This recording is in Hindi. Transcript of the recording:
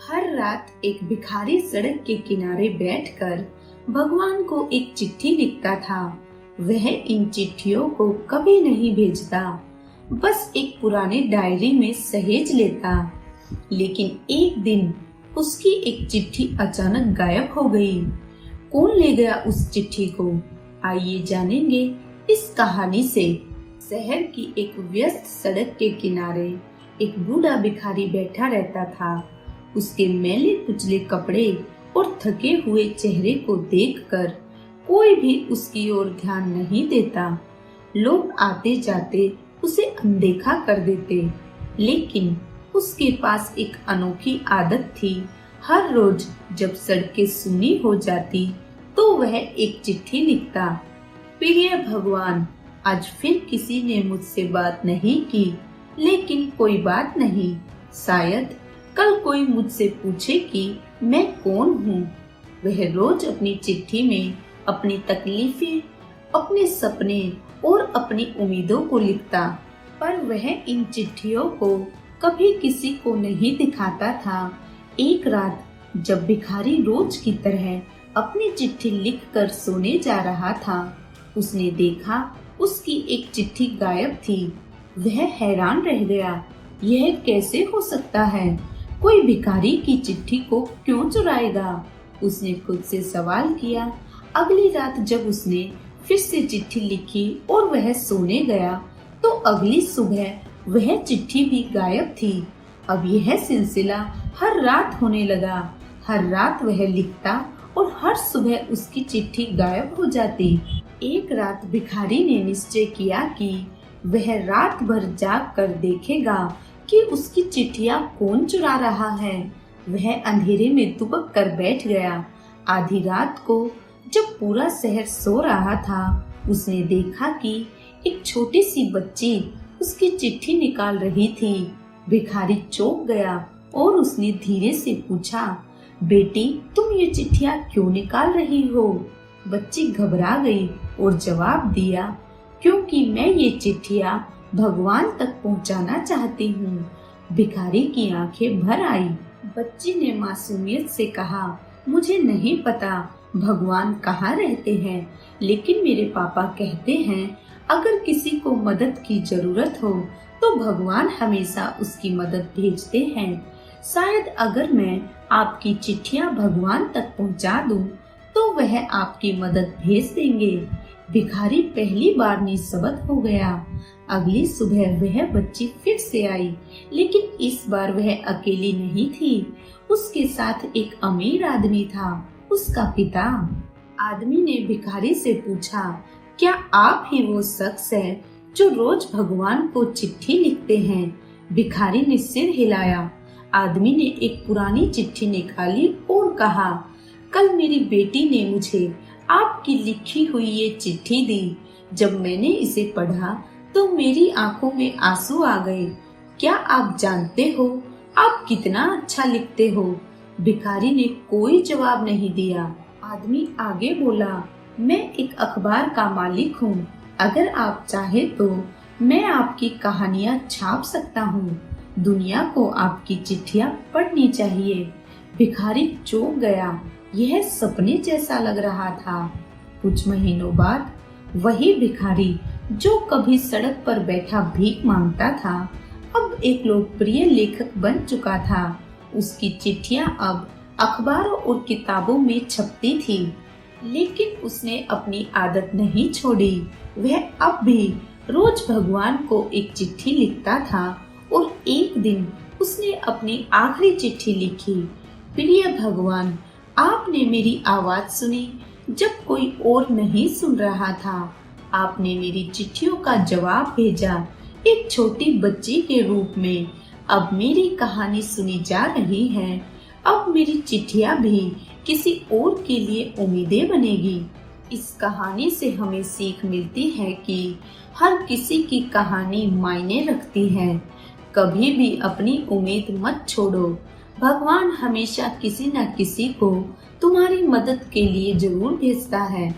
हर रात एक भिखारी सड़क के किनारे बैठकर भगवान को एक चिट्ठी लिखता था। वह इन चिट्ठियों को कभी नहीं भेजता, बस एक पुरानी डायरी में सहेज लेता। लेकिन एक दिन उसकी एक चिट्ठी अचानक गायब हो गई। कौन ले गया उस चिट्ठी को? आइए जानेंगे इस कहानी से। शहर की एक व्यस्त सड़क के किनारे एक बूढ़ा भिखारी बैठा रहता था। उसके मैले कुचले कपड़े और थके हुए चेहरे को देखकर कोई भी उसकी ओर ध्यान नहीं देता। लोग आते जाते उसे अनदेखा कर देते, लेकिन उसके पास एक अनोखी आदत थी। हर रोज जब सड़कें सूनी हो जाती तो वह एक चिट्ठी लिखता। प्रिय भगवान, आज फिर किसी ने मुझसे बात नहीं की, लेकिन कोई बात नहीं। शायद कल कोई मुझसे पूछे कि मैं कौन हूँ। वह रोज अपनी चिट्ठी में अपनी तकलीफें, अपने सपने और अपनी उम्मीदों को लिखता, पर वह इन चिट्ठियों को कभी किसी को नहीं दिखाता था। एक रात जब भिखारी रोज की तरह अपनी चिट्ठी लिखकर सोने जा रहा था, उसने देखा उसकी एक चिट्ठी गायब थी। वह हैरान रह गया, यह कैसे हो सकता है? कोई भिखारी की चिट्ठी को क्यों चुराएगा? उसने खुद से सवाल किया। अगली रात जब उसने फिर से चिट्ठी लिखी और वह सोने गया, तो अगली सुबह वह चिट्ठी भी गायब थी। अब यह सिलसिला हर रात होने लगा। हर रात वह लिखता और हर सुबह उसकी चिट्ठी गायब हो जाती। एक रात भिखारी ने निश्चय किया कि वह रात भर जाग कर देखेगा कि उसकी चिट्ठियां कौन चुरा रहा है। वह अंधेरे में दुबक कर बैठ गया। आधी रात को जब पूरा शहर सो रहा था, उसने देखा कि एक छोटी सी बच्ची उसकी चिट्ठी निकाल रही थी। भिखारी चौंक गया और उसने धीरे से पूछा, बेटी, तुम ये चिट्ठियां क्यों निकाल रही हो? बच्ची घबरा गई और जवाब दिया, क्योंकि मैं ये चिट्ठियां भगवान तक पहुंचाना चाहती हूँ। भिखारी की आंखें भर आई। बच्ची ने मासूमियत से कहा, मुझे नहीं पता भगवान कहाँ रहते हैं, लेकिन मेरे पापा कहते हैं अगर किसी को मदद की जरूरत हो तो भगवान हमेशा उसकी मदद भेजते हैं। शायद अगर मैं आपकी चिट्ठियाँ भगवान तक पहुँचा दूँ तो वह आपकी मदद भेज देंगे। भिखारी पहली बार निस्सबक हो गया। अगली सुबह वह बच्ची फिर से आई, लेकिन इस बार वह अकेली नहीं थी। उसके साथ एक अमीर आदमी था, उसका पिता। आदमी ने भिखारी से पूछा, क्या आप ही वो शख्स है जो रोज भगवान को चिट्ठी लिखते हैं? भिखारी ने सिर हिलाया। आदमी ने एक पुरानी चिट्ठी निकाली और कहा, कल मेरी बेटी ने मुझे आपकी लिखी हुई ये चिट्ठी दी। जब मैंने इसे पढ़ा तो मेरी आंखों में आंसू आ गए। क्या आप जानते हो आप कितना अच्छा लिखते हो? भिखारी ने कोई जवाब नहीं दिया। आदमी आगे बोला, मैं एक अखबार का मालिक हूँ। अगर आप चाहे तो मैं आपकी कहानियाँ छाप सकता हूँ। दुनिया को आपकी चिट्ठियाँ पढ़नी चाहिए। भिखारी चौंक गया। यह सपने जैसा लग रहा था। कुछ महीनों बाद वही भिखारी जो कभी सड़क पर बैठा भीख मांगता था, अब एक लोकप्रिय लेखक बन चुका था। उसकी चिट्ठियां अब अखबारों और किताबों में छपती थी, लेकिन उसने अपनी आदत नहीं छोड़ी। वह अब भी रोज भगवान को एक चिट्ठी लिखता था और एक दिन उसने अपनी आखिरी चिट्ठी लिखी। प्रिय भगवान, आपने मेरी आवाज सुनी जब कोई और नहीं सुन रहा था। आपने मेरी चिट्ठियों का जवाब भेजा एक छोटी बच्ची के रूप में। अब मेरी कहानी सुनी जा रही है। अब मेरी चिट्ठियां भी किसी और के लिए उम्मीदें बनेगी। इस कहानी से हमें सीख मिलती है कि हर किसी की कहानी मायने रखती है। कभी भी अपनी उम्मीद मत छोड़ो। भगवान हमेशा किसी न किसी को तुम्हारी मदद के लिए जरूर भेजता है।